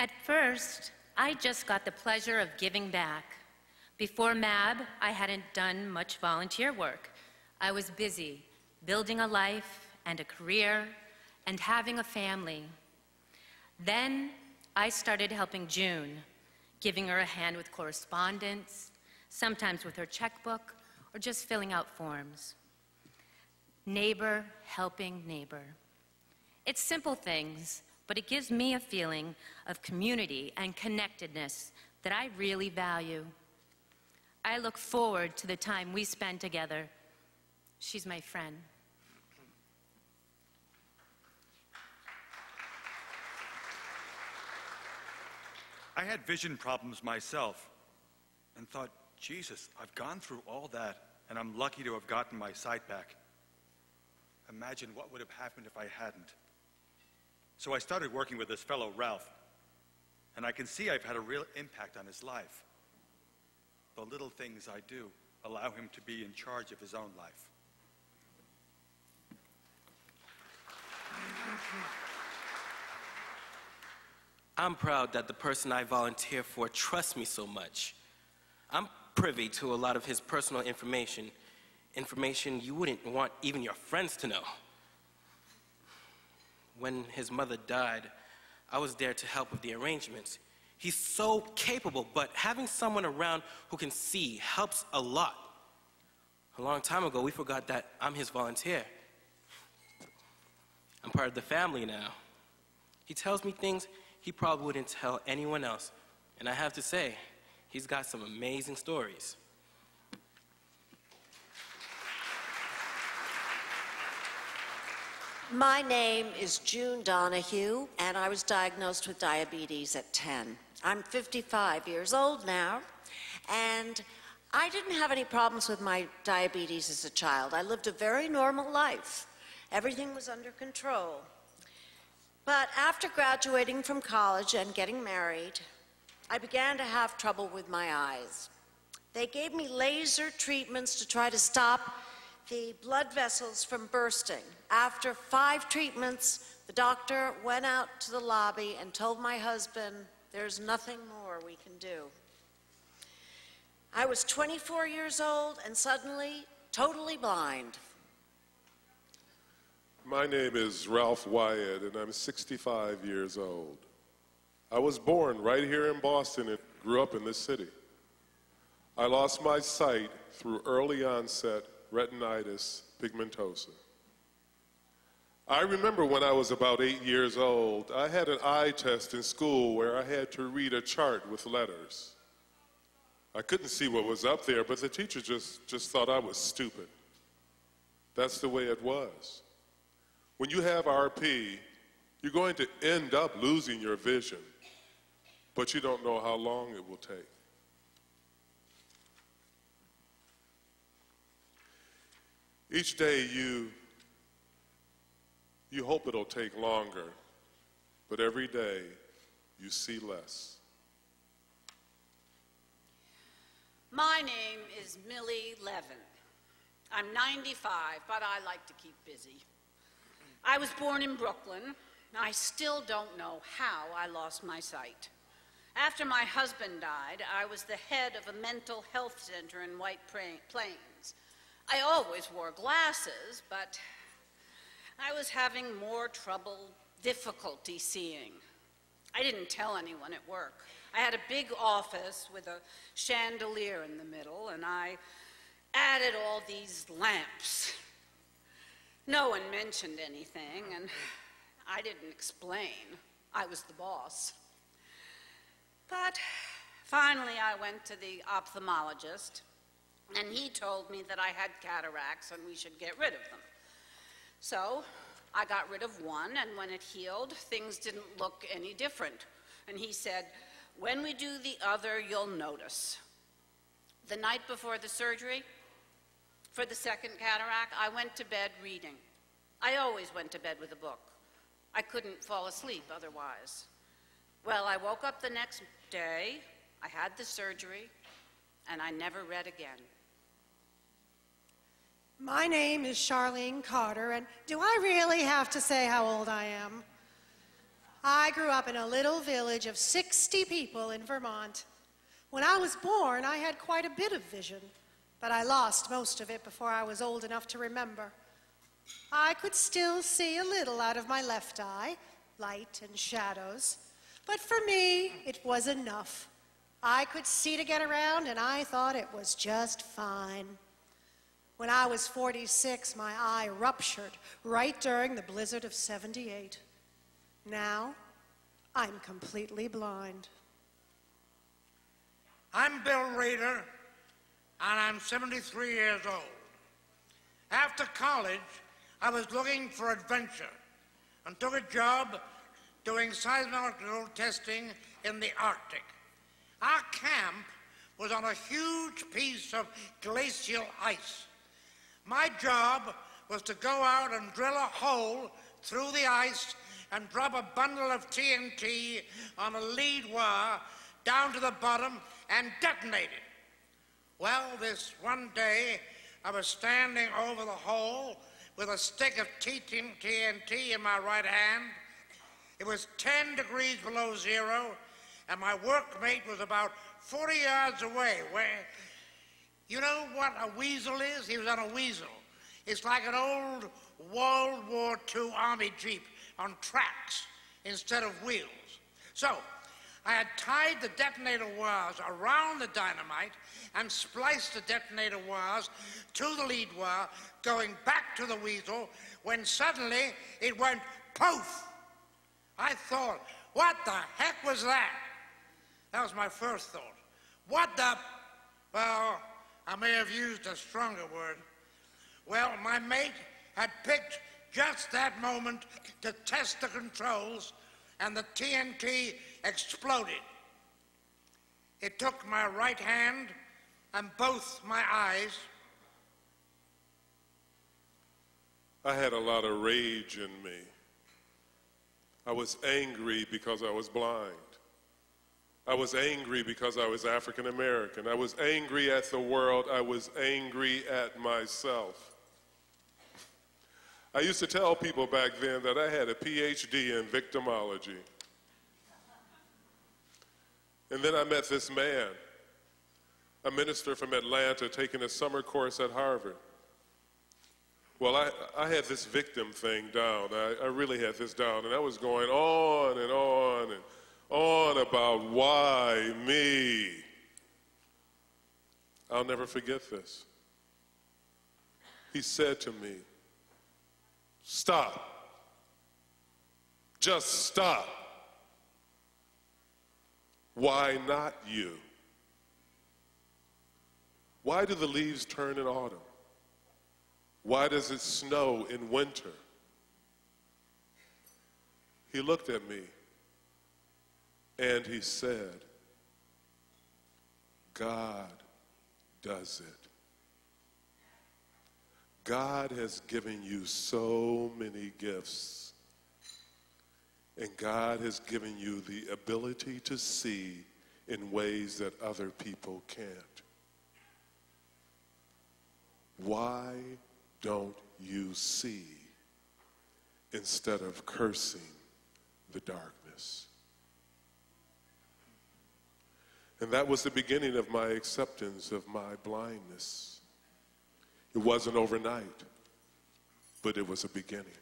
At first, I just got the pleasure of giving back. Before MAB, I hadn't done much volunteer work. I was busy building a life and a career and having a family. Then I started helping June, giving her a hand with correspondence, sometimes with her checkbook, or just filling out forms. Neighbor helping neighbor. It's simple things, but it gives me a feeling of community and connectedness that I really value. I look forward to the time we spend together. She's my friend. I had vision problems myself and thought, Jesus, I've gone through all that and I'm lucky to have gotten my sight back. Imagine what would have happened if I hadn't. So I started working with this fellow, Ralph, and I can see I've had a real impact on his life. The little things I do allow him to be in charge of his own life. I'm proud that the person I volunteer for trusts me so much. I'm privy to a lot of his personal information you wouldn't want even your friends to know. When his mother died, I was there to help with the arrangements. He's so capable, but having someone around who can see helps a lot. A long time ago, we forgot that I'm his volunteer. I'm part of the family now. He tells me things he probably wouldn't tell anyone else. And I have to say, he's got some amazing stories. My name is June Donahue, and I was diagnosed with diabetes at 10. I'm 55 years old now, and I didn't have any problems with my diabetes as a child. I lived a very normal life. Everything was under control. But after graduating from college and getting married, I began to have trouble with my eyes. They gave me laser treatments to try to stop the blood vessels from bursting. After 5 treatments, the doctor went out to the lobby and told my husband, "There's nothing more we can do." I was 24 years old and suddenly totally blind. My name is Ralph Wyatt, and I'm 65 years old. I was born right here in Boston and grew up in this city. I lost my sight through early onset retinitis pigmentosa. I remember when I was about 8 years old, I had an eye test in school where I had to read a chart with letters. I couldn't see what was up there, but the teacher just thought I was stupid. That's the way it was. When you have RP, you're going to end up losing your vision, but you don't know how long it will take. Each day you hope it'll take longer, but every day you see less. My name is Millie Levin. I'm 95, but I like to keep busy. I was born in Brooklyn. I still don't know how I lost my sight. After my husband died, I was the head of a mental health center in White Plains. I always wore glasses, but I was having more trouble, difficulty seeing. I didn't tell anyone at work. I had a big office with a chandelier in the middle, and I added all these lamps. No one mentioned anything, and I didn't explain. I was the boss. But finally, I went to the ophthalmologist, and he told me that I had cataracts and we should get rid of them. So I got rid of one, and when it healed, things didn't look any different. And he said, "When we do the other, you'll notice." The night before the surgery, for the second cataract, I went to bed reading. I always went to bed with a book. I couldn't fall asleep otherwise. Well, I woke up the next day, I had the surgery, and I never read again. My name is Charlene Carter, and do I really have to say how old I am? I grew up in a little village of 60 people in Vermont. When I was born, I had quite a bit of vision, but I lost most of it before I was old enough to remember. I could still see a little out of my left eye, light and shadows, but for me, it was enough. I could see to get around, and I thought it was just fine. When I was 46, my eye ruptured right during the blizzard of '78. Now, I'm completely blind. I'm Bill Rader, and I'm 73 years old. After college, I was looking for adventure and took a job doing seismological testing in the Arctic. Our camp was on a huge piece of glacial ice. My job was to go out and drill a hole through the ice and drop a bundle of TNT on a lead wire down to the bottom and detonate it. Well, this one day, I was standing over the hole with a stick of TNT in my right hand. It was 10 degrees below zero, and my workmate was about 40 yards away, where, you know what a weasel is? He was on a weasel. It's like an old World War II Army Jeep on tracks instead of wheels. So, I had tied the detonator wires around the dynamite and spliced the detonator wires to the lead wire, going back to the weasel, when suddenly it went poof. I thought, what the heck was that? That was my first thought. What the, well, I may have used a stronger word. Well, my mate had picked just that moment to test the controls, and the TNT exploded. It took my right hand and both my eyes. I had a lot of rage in me. I was angry because I was blind. I was angry because I was African American. I was angry at the world. I was angry at myself. I used to tell people back then that I had a PhD in victimology. And then I met this man, a minister from Atlanta, taking a summer course at Harvard. Well, I had this victim thing down. I really had this down. And I was going on and on and on about why me. I'll never forget this. He said to me, "Stop. Just stop. Why not you? Why do the leaves turn in autumn? Why does it snow in winter?" He looked at me and he said, "God does it." God has given you so many gifts, and God has given you the ability to see in ways that other people can't. Why don't you see instead of cursing the darkness? And that was the beginning of my acceptance of my blindness. It wasn't overnight, but it was a beginning.